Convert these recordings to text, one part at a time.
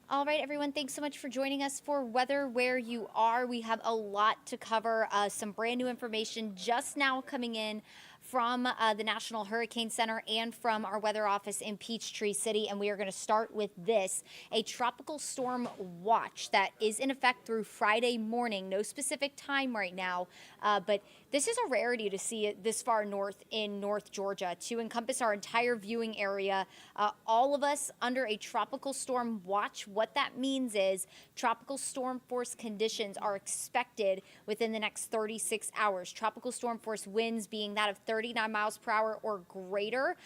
All right, everyone, thanks so much for joining us for Weather Where You Are. We have a lot to cover, some brand new information just now coming in from the National Hurricane Center and from our weather office in Peachtree City. And we are going to start with this, a tropical storm watch that is in effect through Friday morning. No specific time right now, but this is a rarity to see it this far north in North Georgia to encompass our entire viewing area. All of us under a tropical storm watch. What that means is tropical storm force conditions are expected within the next 36 hours. Tropical storm force winds being that of 39 miles per hour or greater.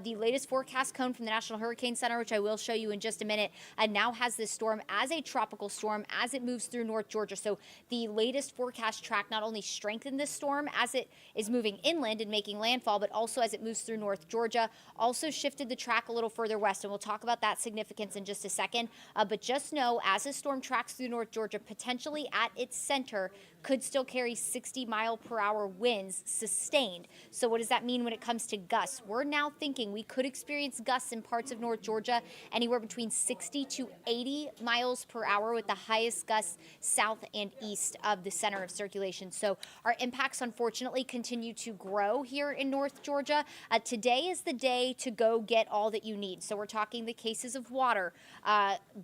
The latest forecast cone from the National Hurricane Center, which I will show you in just a minute, now has this storm as a tropical storm as it moves through North Georgia. So the latest forecast track not only strengthened this storm as it is moving inland and making landfall, but also as it moves through North Georgia, also shifted the track a little further west. And we'll talk about that significance in just a second. But just know, as the storm tracks through North Georgia, potentially at its center could still carry 60-mile-per-hour winds sustained. So what does that mean when it comes to gusts? We're now thinking we could experience gusts in parts of North Georgia anywhere between 60 to 80 miles per hour, with the highest gusts south and east of the center of circulation. So our impacts, unfortunately, continue to grow here in North Georgia. Today is the day to go get all that you need. So we're talking the cases of water,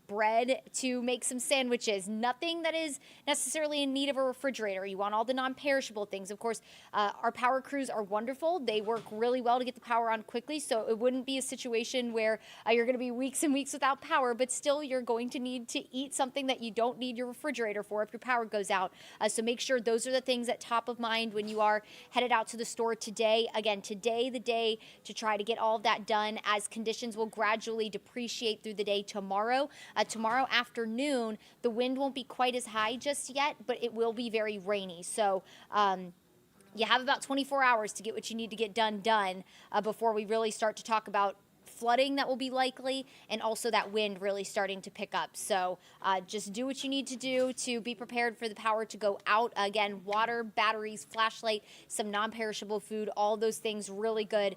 bread to make some sandwiches, nothing that is necessarily in need of a refrigerator. You want all the non-perishable things. Of course, our power crews are wonderful. They work really well to get the power on quickly, so it wouldn't be a situation where you're going to be weeks and weeks without power, but still you're going to need to eat something that you don't need your refrigerator for if your power goes out. So make sure those are the things at top of mind when you are headed out to the store today. Again, today the day to try to get all of that done, as conditions will gradually depreciate through the day tomorrow. Tomorrow afternoon, the wind won't be quite as high just yet, but it will be very rainy. So you have about 24 hours to get what you need to get done before we really start to talk about flooding that will be likely, and also that wind really starting to pick up. So just do what you need to do to be prepared for the power to go out. Again, water, batteries, flashlight, some non-perishable food, all those things really good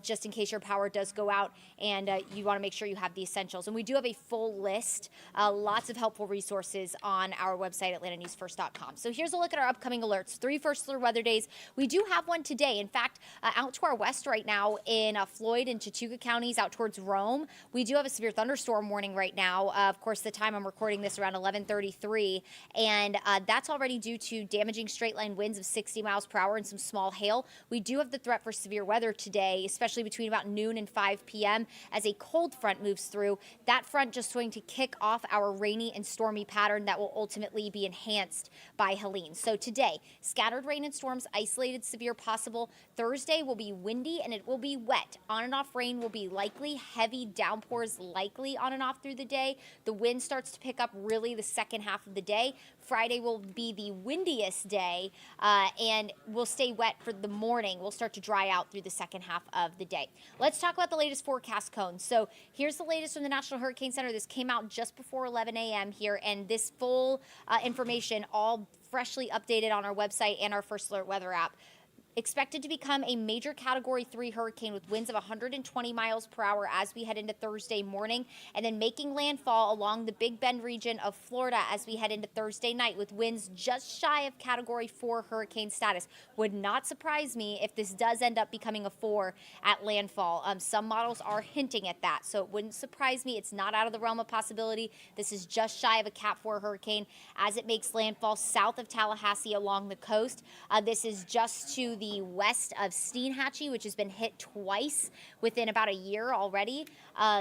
just in case your power does go out, and you want to make sure you have the essentials. And we do have a full list, lots of helpful resources on our website, atlantanewsfirst.com. So here's a look at our upcoming alerts. 3 first alert weather days. We do have one today. In fact, out to our west right now in Floyd and Chattooga counties, out towards Rome, we do have a severe thunderstorm warning right now. Of course, the time I'm recording this around 11:33, and that's already due to damaging straight line winds of 60 miles per hour and some small hail. We do have the threat for severe weather today, especially between about noon and 5 p.m. as a cold front moves through. That front just going to kick off our rainy and stormy pattern that will ultimately be enhanced by Helene. So today, scattered rain and storms, isolated severe possible. Thursday will be windy and it will be wet. On and off rain will be likely, heavy downpours likely on and off through the day. The wind starts to pick up really the second half of the day. Friday will be the windiest day, and will stay wet for the morning. We'll start to dry out through the second half of the day. Let's talk about the latest forecast cones. So here's the latest from the National Hurricane Center. This came out just before 11 a.m. here, and this full information all freshly updated on our website and our First Alert Weather app. Expected to become a major Category 3 hurricane with winds of 120 miles per hour as we head into Thursday morning, and then making landfall along the Big Bend region of Florida as we head into Thursday night with winds just shy of Category 4 hurricane status. Would not surprise me if this does end up becoming a 4 at landfall. Some models are hinting at that, so it wouldn't surprise me. It's not out of the realm of possibility. This is just shy of a Cat 4 hurricane as it makes landfall south of Tallahassee along the coast. This is just to the west of Steinhatchee, which has been hit twice within about a year already.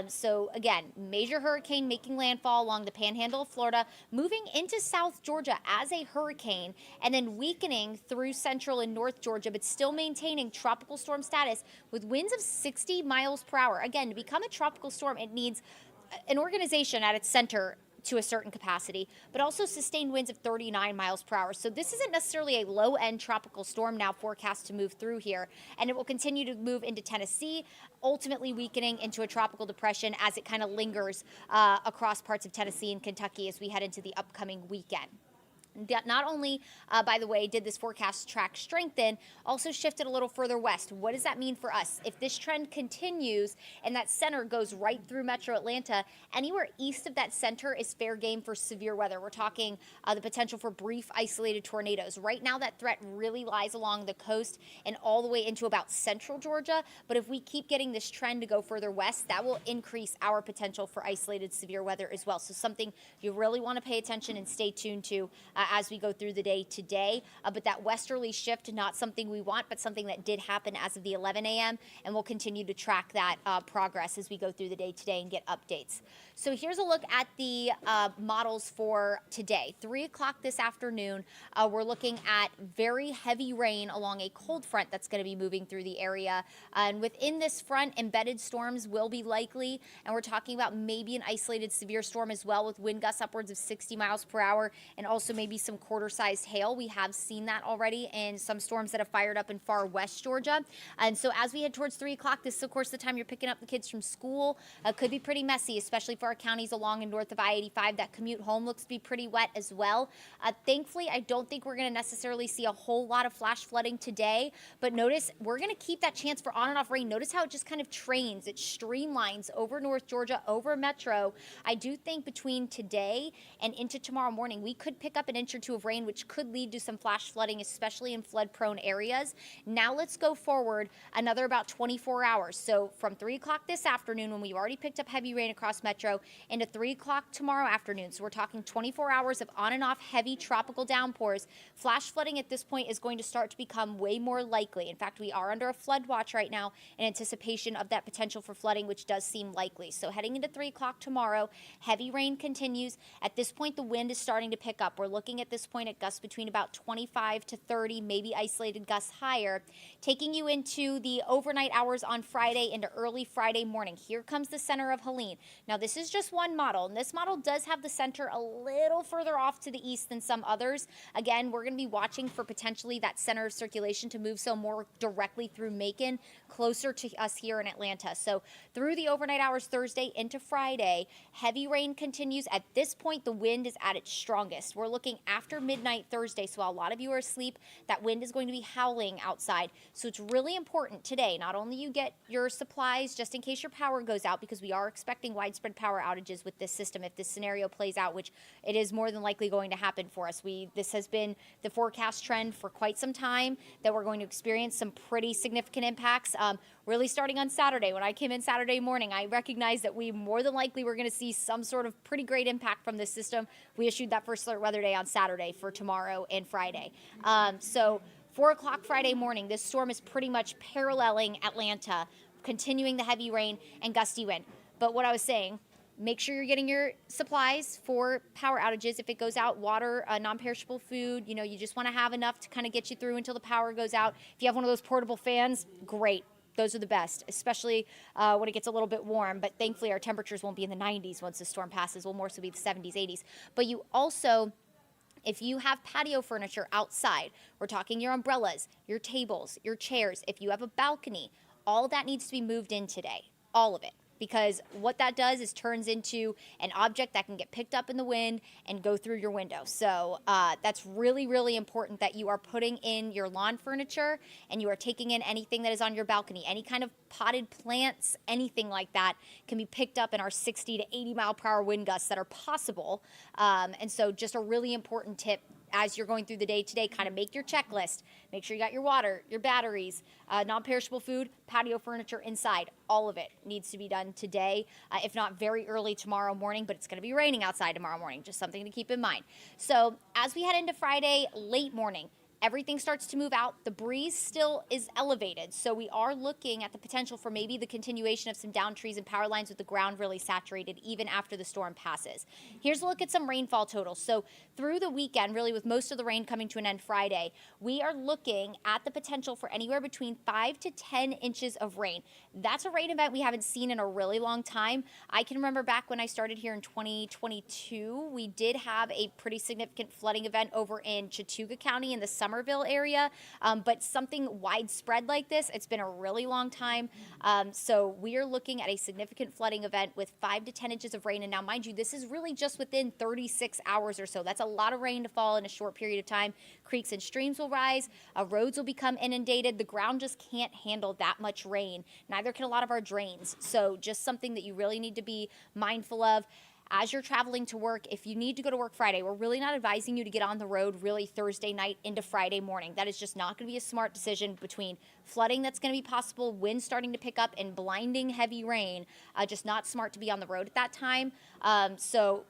So again, major hurricane making landfall along the panhandle of Florida, moving into South Georgia as a hurricane, and then weakening through central and North Georgia, but still maintaining tropical storm status with winds of 60 miles per hour. Again, to become a tropical storm, it needs an organization at its center to a certain capacity, but also sustained winds of 39 miles per hour. So this isn't necessarily a low-end tropical storm now forecast to move through here, and it will continue to move into Tennessee, ultimately weakening into a tropical depression as it kind of lingers across parts of Tennessee and Kentucky as we head into the upcoming weekend. Not only, by the way, did this forecast track strengthen, also shifted a little further west. What does that mean for us? If this trend continues and that center goes right through metro Atlanta, anywhere east of that center is fair game for severe weather. We're talking the potential for brief isolated tornadoes. Right now, that threat really lies along the coast and all the way into about central Georgia. But if we keep getting this trend to go further west, that will increase our potential for isolated severe weather as well. So something you really want to pay attention and stay tuned to as we go through the day today. But that westerly shift, not something we want, but something that did happen as of the 11 a.m. And we'll continue to track that progress as we go through the day today and get updates. So here's a look at the models for today. 3 o'clock this afternoon, we're looking at very heavy rain along a cold front that's going to be moving through the area. And within this front, embedded storms will be likely. And we're talking about maybe an isolated severe storm as well, with wind gusts upwards of 60 miles per hour and also maybe some quarter-sized hail. We have seen that already in some storms that have fired up in far west Georgia. And so as we head towards 3 o'clock, this is, of course, the time you're picking up the kids from school. Could be pretty messy, especially for our counties along and north of I-85. That commute home looks to be pretty wet as well. Thankfully, I don't think we're going to necessarily see a whole lot of flash flooding today, but notice we're going to keep that chance for on and off rain. Notice how it just kind of trains, it streamlines over North Georgia, over metro. I do think between today and into tomorrow morning, we could pick up an inch or two of rain, which could lead to some flash flooding, especially in flood-prone areas. Now let's go forward another about 24 hours. So from 3 o'clock this afternoon, when we've already picked up heavy rain across metro, into 3 o'clock tomorrow afternoon. So we're talking 24 hours of on and off heavy tropical downpours. Flash flooding at this point is going to start to become way more likely. In fact, we are under a flood watch right now in anticipation of that potential for flooding, which does seem likely. So heading into 3 o'clock tomorrow, heavy rain continues. At this point, the wind is starting to pick up. We're looking at this point at gusts between about 25 to 30, maybe isolated gusts higher, taking you into the overnight hours on Friday into early Friday morning. Here comes the center of Helene. Now, this is just one model, and this model does have the center a little further off to the east than some others. Again, we're going to be watching for potentially that center of circulation to move so more directly through Macon, closer to us here in Atlanta. So through the overnight hours Thursday into Friday, heavy rain continues. At this point, the wind is at its strongest. We're looking after midnight Thursday, so while a lot of you are asleep, that wind is going to be howling outside. So it's really important today, not only you get your supplies just in case your power goes out, because we are expecting widespread power outages with this system if this scenario plays out, which it is more than likely going to happen for us. This has been the forecast trend for quite some time that we're going to experience some pretty significant impacts. Really starting on Saturday. When I came in Saturday morning, I recognized that we more than likely were going to see some sort of pretty great impact from this system. We issued that first alert weather day on Saturday for tomorrow and Friday. So 4 o'clock Friday morning, this storm is pretty much paralleling Atlanta, continuing the heavy rain and gusty wind. But what I was saying, make sure you're getting your supplies for power outages. If it goes out, water, non-perishable food, you just want to have enough to kind of get you through until the power goes out. If you have one of those portable fans, great. Those are the best, especially when it gets a little bit warm. But thankfully, our temperatures won't be in the 90s once the storm passes. We'll more so be the 70s, 80s. But you also, if you have patio furniture outside, we're talking your umbrellas, your tables, your chairs. If you have a balcony, all that needs to be moved in today, all of it. Because what that does is turns into an object that can get picked up in the wind and go through your window. So that's really, really important that you are putting in your lawn furniture and you are taking in anything that is on your balcony. Any kind of potted plants, anything like that can be picked up in our 60 to 80 mile per hour wind gusts that are possible. And so just a really important tip as you're going through the day today, kind of make your checklist. Make sure you got your water, your batteries, non-perishable food, patio furniture inside. All of it needs to be done today, if not very early tomorrow morning, but it's going to be raining outside tomorrow morning. Just something to keep in mind. So as we head into Friday, late morning, everything starts to move out. The breeze still is elevated, so we are looking at the potential for maybe the continuation of some down trees and power lines with the ground really saturated even after the storm passes. Here's a look at some rainfall totals. So through the weekend, really with most of the rain coming to an end Friday, we are looking at the potential for anywhere between 5 to 10 inches of rain. That's a rain event we haven't seen in a really long time. I can remember back when I started here in 2022, we did have a pretty significant flooding event over in Chattooga County in the summer Somerville area, but something widespread like this, it's been a really long time. So we are looking at a significant flooding event with 5 to 10 inches of rain. And now, mind you, this is really just within 36 hours or so. That's a lot of rain to fall in a short period of time. Creeks and streams will rise, roads will become inundated. The ground just can't handle that much rain. Neither can a lot of our drains. So just something that you really need to be mindful of as you're traveling to work. If you need to go to work Friday, we're really not advising you to get on the road really Thursday night into Friday morning. That is just not going to be a smart decision between flooding that's going to be possible, wind starting to pick up, and blinding heavy rain. Just not smart to be on the road at that time. So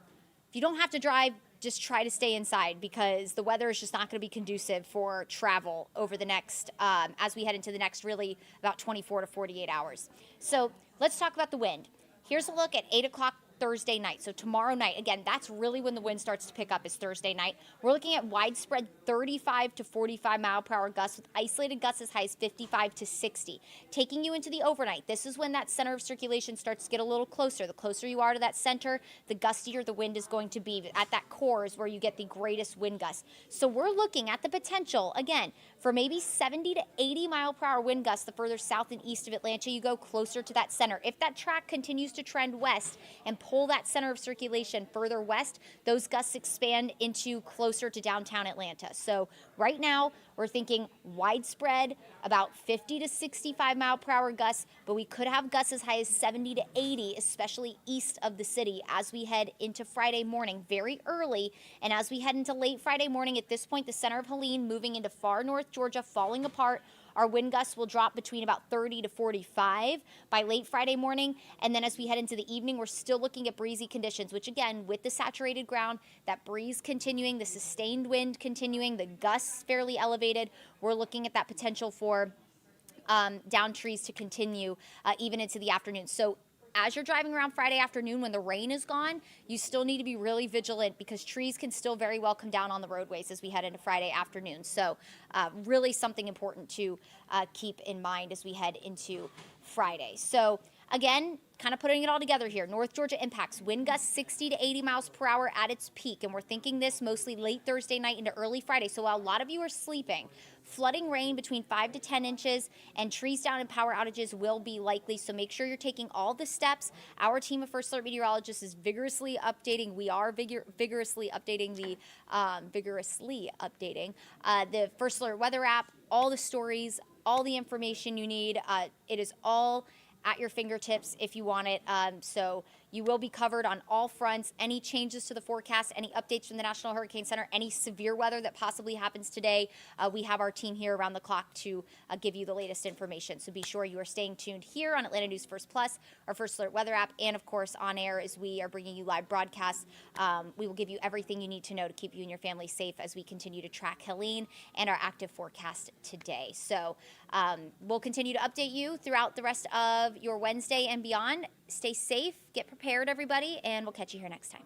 if you don't have to drive, just try to stay inside, because the weather is just not going to be conducive for travel over the next, as we head into the next really about 24 to 48 hours. So let's talk about the wind. Here's a look at 8 o'clock Thursday night. So tomorrow night, again, that's really when the wind starts to pick up, is Thursday night. We're looking at widespread 35 to 45 mile per hour gusts with isolated gusts as high as 55 to 60. Taking you into the overnight, this is when that center of circulation starts to get a little closer. The closer you are to that center, the gustier the wind is going to be. At that core is where you get the greatest wind gusts. So we're looking at the potential, again, for maybe 70 to 80 mile per hour wind gusts the further south and east of Atlanta you go, closer to that center. If that track continues to trend west and pull that center of circulation further west, those gusts expand into closer to downtown Atlanta. So right now, we're thinking widespread, about 50 to 65 mile per hour gusts, but we could have gusts as high as 70 to 80, especially east of the city as we head into Friday morning, very early. And as we head into late Friday morning, at this point, the center of Helene moving into far north Georgia, falling apart. Our wind gusts will drop between about 30 to 45 by late Friday morning. And then as we head into the evening, we're still looking at breezy conditions, which again, with the saturated ground, that breeze continuing, the sustained wind continuing, the gusts fairly elevated, we're looking at that potential for down trees to continue even into the afternoon. So as you're driving around Friday afternoon when the rain is gone, you still need to be really vigilant, because trees can still very well come down on the roadways as we head into Friday afternoon. So really something important to keep in mind as we head into Friday. So again, kind of putting it all together here, North Georgia impacts, wind gusts 60 to 80 miles per hour at its peak. And we're thinking this mostly late Thursday night into early Friday. So while a lot of you are sleeping, flooding rain between 5 to 10 inches and trees down and power outages will be likely. So make sure you're taking all the steps. Our team of First Alert meteorologists is vigorously updating. We are vigorously updating the First Alert weather app, all the stories, all the information you need. It is all at your fingertips if you want it. So you will be covered on all fronts. Any changes to the forecast, any updates from the National Hurricane Center, any severe weather that possibly happens today, we have our team here around the clock to give you the latest information. So be sure you are staying tuned here on Atlanta News First Plus, our First Alert weather app, and of course on air as we are bringing you live broadcasts. We will give you everything you need to know to keep you and your family safe as we continue to track Helene and our active forecast today. So we'll continue to update you throughout the rest of your Wednesday and beyond. Stay safe, get prepared, everybody, and we'll catch you here next time.